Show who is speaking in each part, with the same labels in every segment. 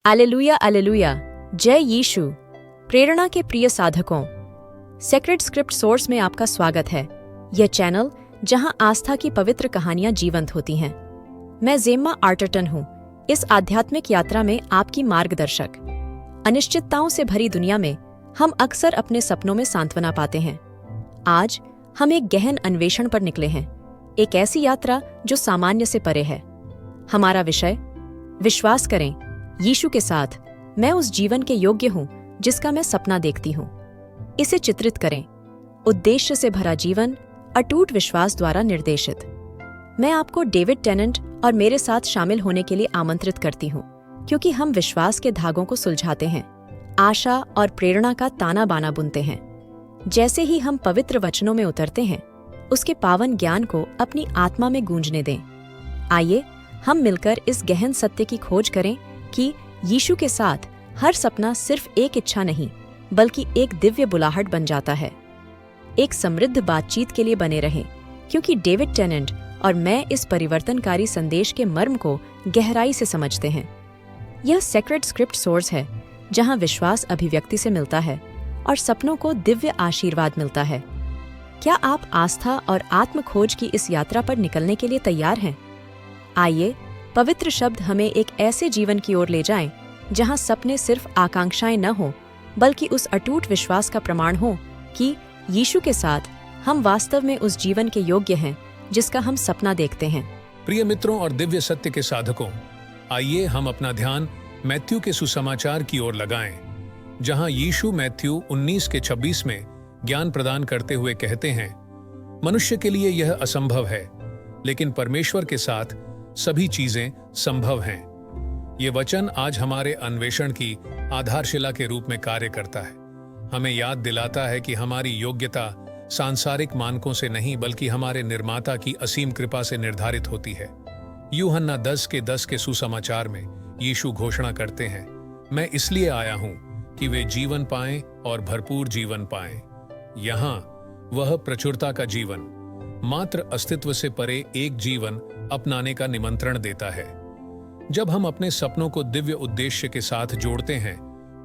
Speaker 1: Hallelujah hallelujah. जय यीशु। प्रेरणा के प्रिय साधकों, सेक्रेड स्क्रिप्ट सोर्स में आपका स्वागत है। यह चैनल जहां आस्था की पवित्र कहानियां जीवंत होती हैं। मैं जेम्मा आर्टरटन हूं, इस आध्यात्मिक यात्रा में आपकी मार्गदर्शक। अनिश्चितताओं से भरी दुनिया में हम अक्सर अपने सपनों में सांत्वना पाते हैं। आज हम एक गहन अन्वेषण पर निकले हैं, एक ऐसी यात्रा जो सामान्य से परे है। हमारा विषय, विश्वास करें, यीशु के साथ मैं उस जीवन के योग्य हूं जिसका मैं सपना देखती हूं। इसे चित्रित करें, उद्देश्य से भरा जीवन, अटूट विश्वास द्वारा निर्देशित। मैं आपको डेविड टेनेंट और मेरे साथ शामिल होने के लिए आमंत्रित करती हूं, क्योंकि हम विश्वास के धागों को सुलझाते हैं, आशा और प्रेरणा का ताना बाना बुनते हैं। जैसे ही हम पवित्र वचनों में उतरते हैं, उसके पावन ज्ञान को अपनी आत्मा में गूंजने दें। आइए हम मिलकर इस गहन सत्य की खोज करें कि यीशु के साथ हर सपना सिर्फ एक इच्छा नहीं, बल्कि एक दिव्य बुलाहट बन जाता है। एक समृद्ध बातचीत के लिए बने रहें, क्योंकि डेविड टेनेंट और मैं इस परिवर्तनकारी संदेश के मर्म को गहराई से समझते हैं। यह सेक्रेड स्क्रिप्ट सोर्स है, जहां विश्वास अभिव्यक्ति से मिलता है और सपनों को दिव्य आशीर्वाद मिलता है। क्या आप आस्था और आत्म खोज की इस यात्रा पर निकलने के लिए तैयार हैं? आइए पवित्र शब्द हमें एक ऐसे जीवन की ओर ले जाएं, जहां सपने सिर्फ आकांक्षाएं न हों, बल्कि उस अटूट विश्वास का प्रमाण हो कि यीशु के साथ हम वास्तव में उस जीवन के योग्य हैं जिसका हम सपना देखते हैं।
Speaker 2: प्रिय मित्रों और दिव्य सत्य के साधकों, आइए हम अपना ध्यान मैथ्यू के सुसमाचार की ओर लगाएं, जहां यीशु मैथ्यू 19:26 में ज्ञान प्रदान करते हुए कहते हैं, मनुष्य के लिए यह असंभव है, लेकिन परमेश्वर के साथ सभी चीजें संभव हैं। ये वचन आज हमारे अन्वेषण की आधारशिला के रूप में कार्य करता है। हमें याद दिलाता है कि हमारी योग्यता सांसारिक मानकों से नहीं, बल्कि हमारे निर्माता की असीम कृपा से निर्धारित होती है। यूहन्ना 10:10 के सुसमाचार में यीशु घोषणा करते हैं, मैं इसलिए आया हूं कि वे जीवन पाएं और भरपूर जीवन पाएं। यहां वह प्रचुरता का जीवन, मात्र अस्तित्व से परे एक जीवन अपनाने का निमंत्रण देता है। जब हम अपने सपनों को दिव्य उद्देश्य के साथ जोड़ते हैं,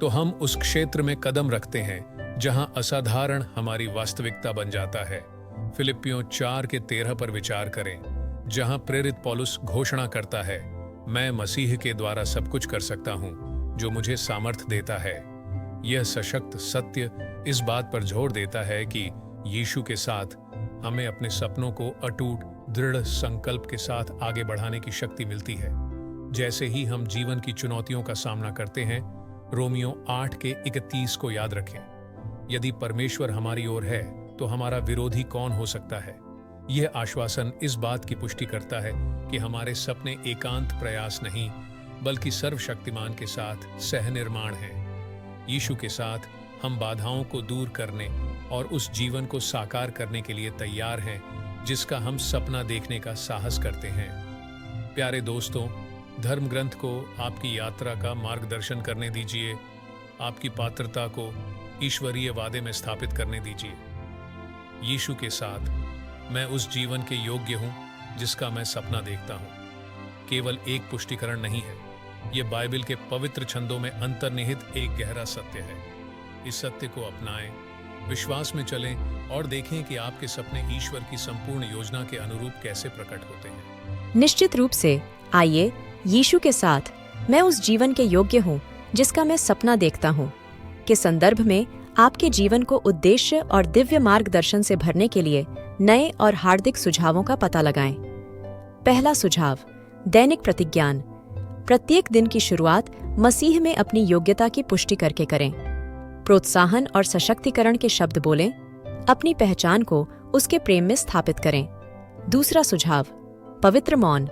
Speaker 2: तो हम उस क्षेत्र में कदम रखते हैं जहां असाधारण हमारी वास्तविकता बन जाता है। फिलिपियों 4:13 पर विचार करें, जहां प्रेरित पौलुस घोषणा करता है, मैं मसीह के द्वारा सब कुछ कर सकता हूं जो मुझे सामर्थ देता है। यह सशक्त सत्य इस बात पर जोर देता है कि यीशु के साथ हमें अपने सपनों को अटूट दृढ़ संकल्प के साथ आगे बढ़ाने की शक्ति मिलती है। जैसे ही हम जीवन की चुनौतियों का सामना करते हैं, रोमियो 8:31 को याद रखें, यदि परमेश्वर हमारी ओर है तो हमारा विरोधी कौन हो सकता है। यह आश्वासन इस बात की पुष्टि करता है कि हमारे सपने एकांत प्रयास नहीं, बल्कि सर्वशक्तिमान के साथ सहनिर्माण हैं। यीशु के साथ हम बाधाओं को दूर करने और उस जीवन को साकार करने के लिए तैयार हैं जिसका हम सपना देखने का साहस करते हैं। प्यारे दोस्तों, धर्म ग्रंथ को आपकी यात्रा का मार्गदर्शन करने दीजिए, आपकी पात्रता को ईश्वरीय वादे में स्थापित करने दीजिए। यीशु के साथ मैं उस जीवन के योग्य हूं जिसका मैं सपना देखता हूं केवल एक पुष्टिकरण नहीं है, यह बाइबल के पवित्र छंदों में अंतर्निहित एक गहरा सत्य है। इस सत्य को अपनाएं, विश्वास में चलें और देखें कि आपके सपने ईश्वर की संपूर्ण योजना के अनुरूप कैसे प्रकट होते हैं।
Speaker 1: निश्चित रूप से आइए यीशु के साथ मैं उस जीवन के योग्य हूं जिसका मैं सपना देखता हूं के संदर्भ में आपके जीवन को उद्देश्य और दिव्य मार्गदर्शन से भरने के लिए नए और हार्दिक सुझावों का पता लगाएं। पहला सुझाव, दैनिक प्रतिज्ञान। प्रत्येक दिन की शुरुआत मसीह में अपनी योग्यता की पुष्टि करके करें। प्रोत्साहन और सशक्तिकरण के शब्द बोलें, अपनी पहचान को उसके प्रेम में स्थापित करें। दूसरा सुझाव, पवित्र मौन।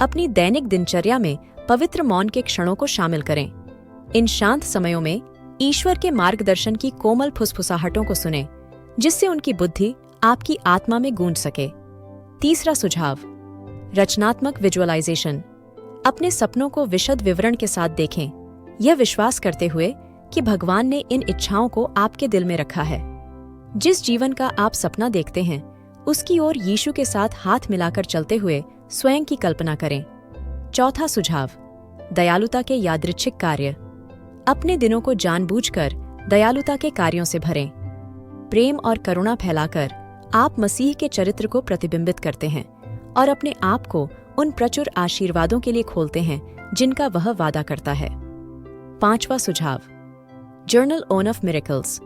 Speaker 1: अपनी दैनिक दिनचर्या में पवित्र मौन के क्षणों को शामिल करें। इन शांत समयों में ईश्वर के मार्गदर्शन की कोमल फुसफुसाहटों को सुनें, जिससे उनकी बुद्धि आपकी आत्मा में गूंज सके। तीसरा सुझाव, रचनात्मक विजुअलाइजेशन। अपने सपनों को विशद विवरण के साथ देखें, यह विश्वास करते हुए कि भगवान ने इन इच्छाओं को आपके दिल में रखा है। जिस जीवन का आप सपना देखते हैं, उसकी ओर यीशु के साथ हाथ मिलाकर चलते हुए स्वयं की कल्पना करें। चौथा सुझाव, दयालुता के यादृच्छिक कार्य। अपने दिनों को जानबूझकर दयालुता के कार्यों से भरें। प्रेम और करुणा फैलाकर आप मसीह के चरित्र को प्रतिबिंबित करते हैं और अपने आप को उन प्रचुर आशीर्वादों के लिए खोलते हैं जिनका वह वादा करता है। 5वां सुझाव, जर्नल ऑफ मिरेकल्स।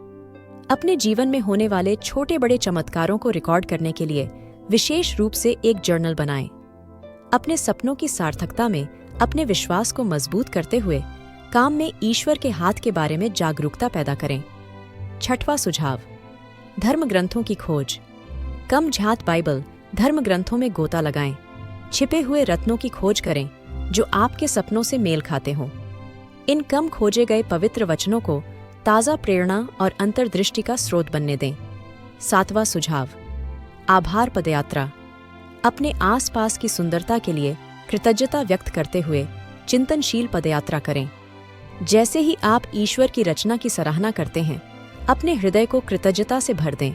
Speaker 1: अपने जीवन में होने वाले छोटे बड़े चमत्कारों को रिकॉर्ड करने के लिए विशेष रूप से एक जर्नल बनाएं। अपने सपनों की सार्थकता में अपने विश्वास को मजबूत करते हुए काम में ईश्वर के हाथ के बारे में जागरूकता पैदा करें। 6वां सुझाव, धर्म ग्रंथों की खोज। कम झात बाइबल धर्म ग्रंथों में गोता लगाएं। छिपे हुए रत्नों की खोज करें जो आपके सपनों से मेल खाते हों। इन कम खोजे गए पवित्र वचनों को ताज़ा प्रेरणा और अंतर्दृष्टि का स्रोत बनने दें। 7वां सुझाव, आभार पदयात्रा। अपने आसपास की सुंदरता के लिए कृतज्ञता व्यक्त करते हुए चिंतनशील पदयात्रा करें। जैसे ही आप ईश्वर की रचना की सराहना करते हैं, अपने हृदय को कृतज्ञता से भर दें।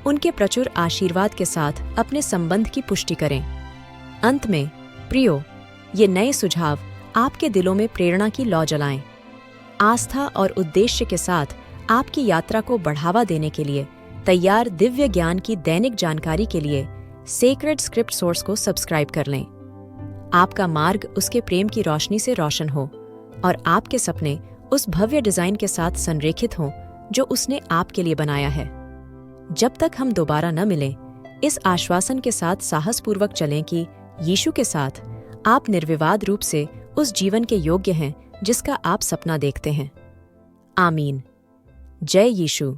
Speaker 1: उनके प्रचुर आशीर्वाद के साथ अपने संबंध की पुष्टि करें। अंत में प्रियो, ये नए सुझाव आपके दिलों में प्रेरणा की लौ जलाएं। आस्था और उद्देश्य के साथ आपकी यात्रा को बढ़ावा देने के लिए तैयार दिव्य ज्ञान की दैनिक जानकारी के लिए सेक्रेड स्क्रिप्ट सोर्स को सब्सक्राइब कर लें। आपका मार्ग उसके प्रेम की रोशनी से रोशन हो और आपके सपने उस भव्य डिजाइन के साथ संरेखित हों जो उसने आपके लिए बनाया है। जब तक हम दोबारा न मिलें, इस आश्वासन के साथ साहसपूर्वक चलें कि यीशु के साथ आप निर्विवाद रूप से उस जीवन के योग्य हैं जिसका आप सपना देखते हैं। आमीन। जय यीशु।